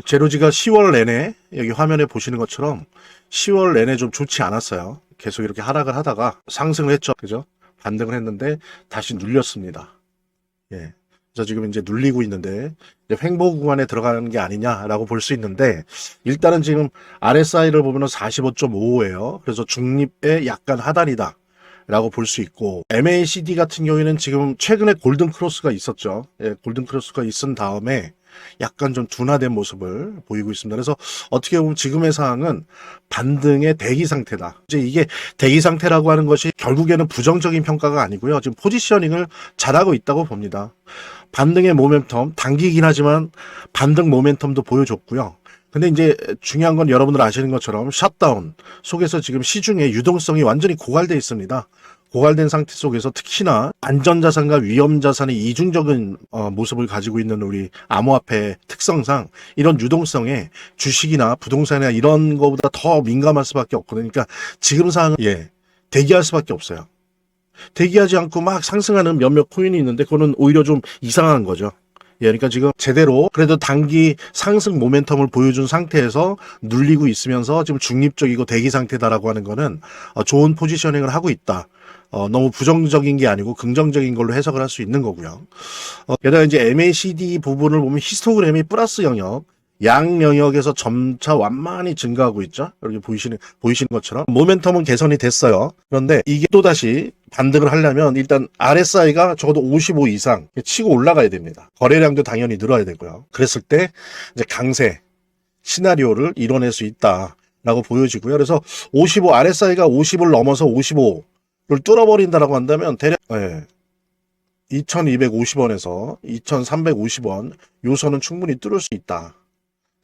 제로지가 10월 내내 여기 화면에 보시는 것처럼 10월 내내 좀 좋지 않았어요. 계속 이렇게 하락을 하다가 상승을 했죠. 그죠? 반등을 했는데 다시 눌렸습니다. 예. 그래서 지금 이제 눌리고 있는데 이제 횡보 구간에 들어가는 게 아니냐라고 볼 수 있는데 일단은 지금 RSI를 보면은 45.55예요. 그래서 중립의 약간 하단이다. 라고 볼 수 있고 MACD 같은 경우에는 지금 최근에 골든 크로스가 있었죠. 예, 골든 크로스가 있은 다음에 약간 좀 둔화된 모습을 보이고 있습니다. 그래서 어떻게 보면 지금의 상황은 반등의 대기 상태다. 이제 이게 대기 상태라고 하는 것이 결국에는 부정적인 평가가 아니고요. 지금 포지셔닝을 잘하고 있다고 봅니다. 반등의 모멘텀, 단기긴 하지만 반등 모멘텀도 보여줬고요. 근데 이제 중요한 건 여러분들 아시는 것처럼 샷다운 속에서 지금 시중에 유동성이 완전히 고갈되어 있습니다. 고갈된 상태 속에서 특히나 안전자산과 위험자산의 이중적인 모습을 가지고 있는 우리 암호화폐 특성상 이런 유동성에 주식이나 부동산이나 이런 거보다 더 민감할 수밖에 없거든요. 그러니까 지금 상황은 대기할 수밖에 없어요. 대기하지 않고 막 상승하는 몇몇 코인이 있는데 그거는 오히려 좀 이상한 거죠. 그러니까 지금 제대로 그래도 단기 상승 모멘텀을 보여준 상태에서 눌리고 있으면서 지금 중립적이고 대기 상태다라고 하는 거는 좋은 포지셔닝을 하고 있다. 너무 부정적인 게 아니고 긍정적인 걸로 해석을 할 수 있는 거고요. 게다가 이제 MACD 부분을 보면 히스토그램이 플러스 영역, 양 영역에서 점차 완만히 증가하고 있죠. 여기 보이시는 것처럼 모멘텀은 개선이 됐어요. 그런데 이게 또다시 반등을 하려면 일단 RSI가 적어도 55 이상 치고 올라가야 됩니다. 거래량도 당연히 늘어야 되고요. 그랬을 때 이제 강세 시나리오를 이뤄낼 수 있다라고 보여지고요. 그래서 55 RSI가 50을 넘어서 55를 뚫어버린다라고 한다면 대략 2250원에서 2350원 요 선은 충분히 뚫을 수 있다.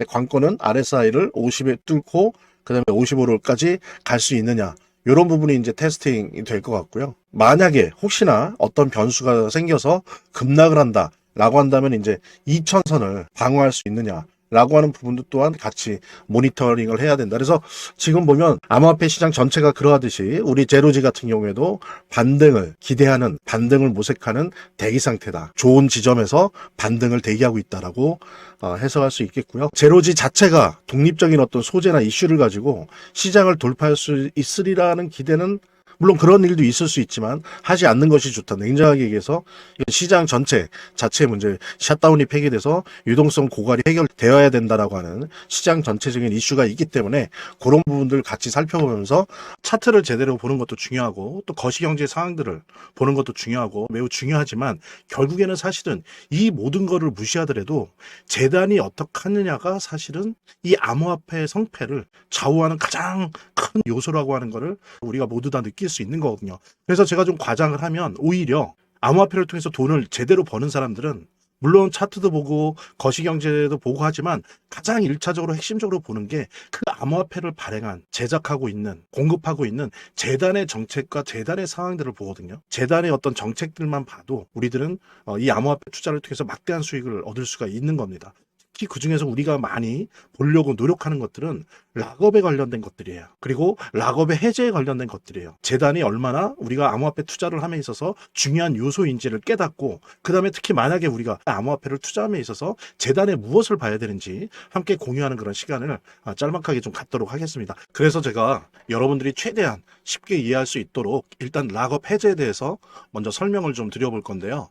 관건은 RSI를 50에 뚫고 그다음에 55로까지 갈 수 있느냐. 이런 부분이 이제 테스팅이 될 것 같고요. 만약에 혹시나 어떤 변수가 생겨서 급락을 한다라고 한다면 이제 2000선을 방어할 수 있느냐. 라고 하는 부분도 또한 같이 모니터링을 해야 된다. 그래서 지금 보면 암호화폐 시장 전체가 그러하듯이 우리 제로지 같은 경우에도 반등을 기대하는, 반등을 모색하는 대기 상태다. 좋은 지점에서 반등을 대기하고 있다라고 해석할 수 있겠고요. 제로지 자체가 독립적인 어떤 소재나 이슈를 가지고 시장을 돌파할 수 있으리라는 기대는 물론 그런 일도 있을 수 있지만 하지 않는 것이 좋다. 냉정하게 얘기해서 시장 전체 자체의 문제, 샷다운이 폐기돼서 유동성 고갈이 해결되어야 된다라고 하는 시장 전체적인 이슈가 있기 때문에 그런 부분들 같이 살펴보면서 차트를 제대로 보는 것도 중요하고 또 거시경제 상황들을 보는 것도 중요하고 매우 중요하지만 결국에는 사실은 이 모든 거를 무시하더라도 재단이 어떻게 하느냐가 사실은 이 암호화폐의 성패를 좌우하는 가장 큰 요소라고 하는 거를 우리가 모두 다 느낄 수 있는 거거든요. 그래서 제가 좀 과장을 하면 오히려 암호화폐를 통해서 돈을 제대로 버는 사람들은 물론 차트도 보고 거시경제도 보고 하지만 가장 일차적으로 핵심적으로 보는 게 그 암호화폐를 발행한 제작하고 있는 공급하고 있는 재단의 정책과 재단의 상황들을 보거든요. 재단의 어떤 정책들만 봐도 우리들은 이 암호화폐 투자를 통해서 막대한 수익을 얻을 수가 있는 겁니다. 특히 그중에서 우리가 많이 보려고 노력하는 것들은 락업에 관련된 것들이에요. 그리고 락업의 해제에 관련된 것들이에요. 재단이 얼마나 우리가 암호화폐 투자를 함에 있어서 중요한 요소인지를 깨닫고 그 다음에 특히 만약에 우리가 암호화폐를 투자함에 있어서 재단에 무엇을 봐야 되는지 함께 공유하는 그런 시간을 짤막하게 좀 갖도록 하겠습니다. 그래서 제가 여러분들이 최대한 쉽게 이해할 수 있도록 일단 락업 해제에 대해서 먼저 설명을 좀 드려볼 건데요.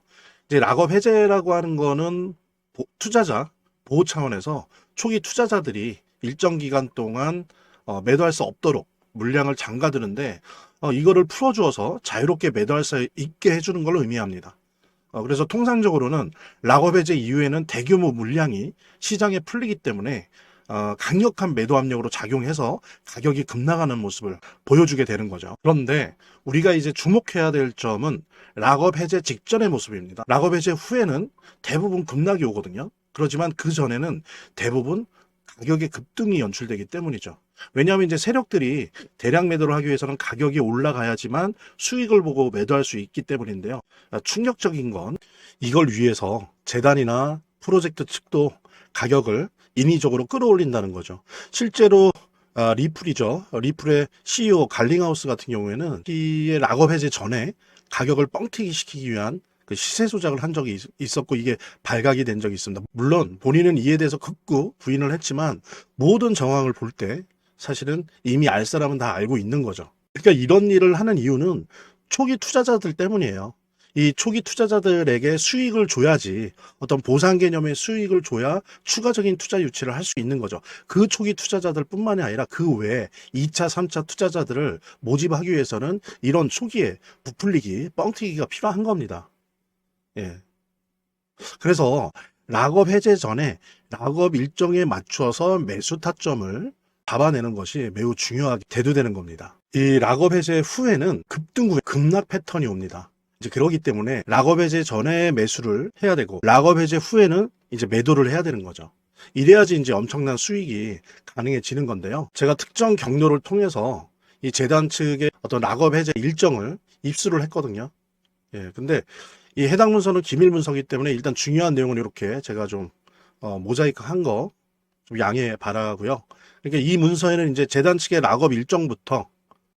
이제 락업 해제라고 하는 거는 투자자 보호 차원에서 초기 투자자들이 일정 기간 동안 매도할 수 없도록 물량을 잠가두는데 이거를 풀어주어서 자유롭게 매도할 수 있게 해주는 걸 의미합니다. 그래서 통상적으로는 락업 해제 이후에는 대규모 물량이 시장에 풀리기 때문에 강력한 매도 압력으로 작용해서 가격이 급락하는 모습을 보여주게 되는 거죠. 그런데 우리가 이제 주목해야 될 점은 락업 해제 직전의 모습입니다. 락업 해제 후에는 대부분 급락이 오거든요. 그렇지만 그 전에는 대부분 가격의 급등이 연출되기 때문이죠. 왜냐하면 이제 세력들이 대량 매도를 하기 위해서는 가격이 올라가야지만 수익을 보고 매도할 수 있기 때문인데요. 충격적인 건 이걸 위해서 재단이나 프로젝트 측도 가격을 인위적으로 끌어올린다는 거죠. 실제로 리플이죠. 리플의 CEO 갈링하우스 같은 경우에는 이 락업 해제 전에 가격을 뻥튀기 시키기 위한 그 시세 조작을 한 적이 있었고 이게 발각이 된 적이 있습니다. 물론 본인은 이에 대해서 극구 부인을 했지만 모든 정황을 볼 때 사실은 이미 알 사람은 다 알고 있는 거죠. 그러니까 이런 일을 하는 이유는 초기 투자자들 때문이에요. 이 초기 투자자들에게 수익을 줘야지, 어떤 보상 개념의 수익을 줘야 추가적인 투자 유치를 할 수 있는 거죠. 그 초기 투자자들 뿐만이 아니라 그 외에 2차, 3차 투자자들을 모집하기 위해서는 이런 초기에 부풀리기, 뻥튀기가 필요한 겁니다. 예. 그래서 락업 해제 전에 락업 일정에 맞춰서 매수 타점을 잡아내는 것이 매우 중요하게 대두되는 겁니다. 이 락업 해제 후에는 급등 후에 급락 패턴이 옵니다. 이제 그러기 때문에 락업 해제 전에 매수를 해야 되고 락업 해제 후에는 이제 매도를 해야 되는 거죠. 이래야지 이제 엄청난 수익이 가능해지는 건데요. 제가 특정 경로를 통해서 이 재단 측의 어떤 락업 해제 일정을 입수를 했거든요. 예, 근데 이 해당 문서는 기밀 문서이기 때문에 일단 중요한 내용은 이렇게 제가 좀 모자이크 한 거 좀 양해 바라고요. 그러니까 이 문서에는 이제 재단 측의 락업 일정부터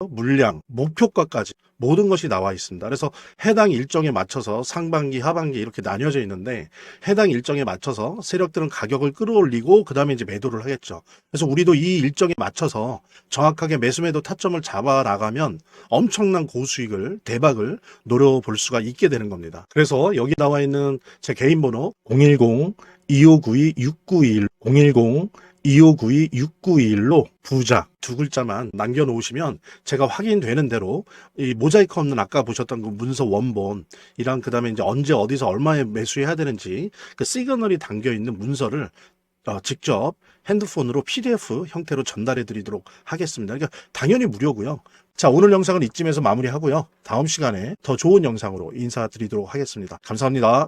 물량, 목표가까지 모든 것이 나와 있습니다. 그래서 해당 일정에 맞춰서 상반기, 하반기 이렇게 나뉘어져 있는데 해당 일정에 맞춰서 세력들은 가격을 끌어올리고 그 다음에 이제 매도를 하겠죠. 그래서 우리도 이 일정에 맞춰서 정확하게 매수 매도 타점을 잡아 나가면 엄청난 고수익을, 대박을 노려볼 수가 있게 되는 겁니다. 그래서 여기 나와 있는 제 개인 번호 010-2592-6921 010-2592-6921로 부자 두 글자만 남겨놓으시면 제가 확인되는 대로 이 모자이크 없는 아까 보셨던 그 문서 원본이랑 그 다음에 이제 언제 어디서 얼마에 매수해야 되는지 그 시그널이 담겨 있는 문서를 직접 핸드폰으로 PDF 형태로 전달해 드리도록 하겠습니다. 그러니까 당연히 무료고요. 자, 오늘 영상은 이쯤에서 마무리하고요. 다음 시간에 더 좋은 영상으로 인사드리도록 하겠습니다. 감사합니다.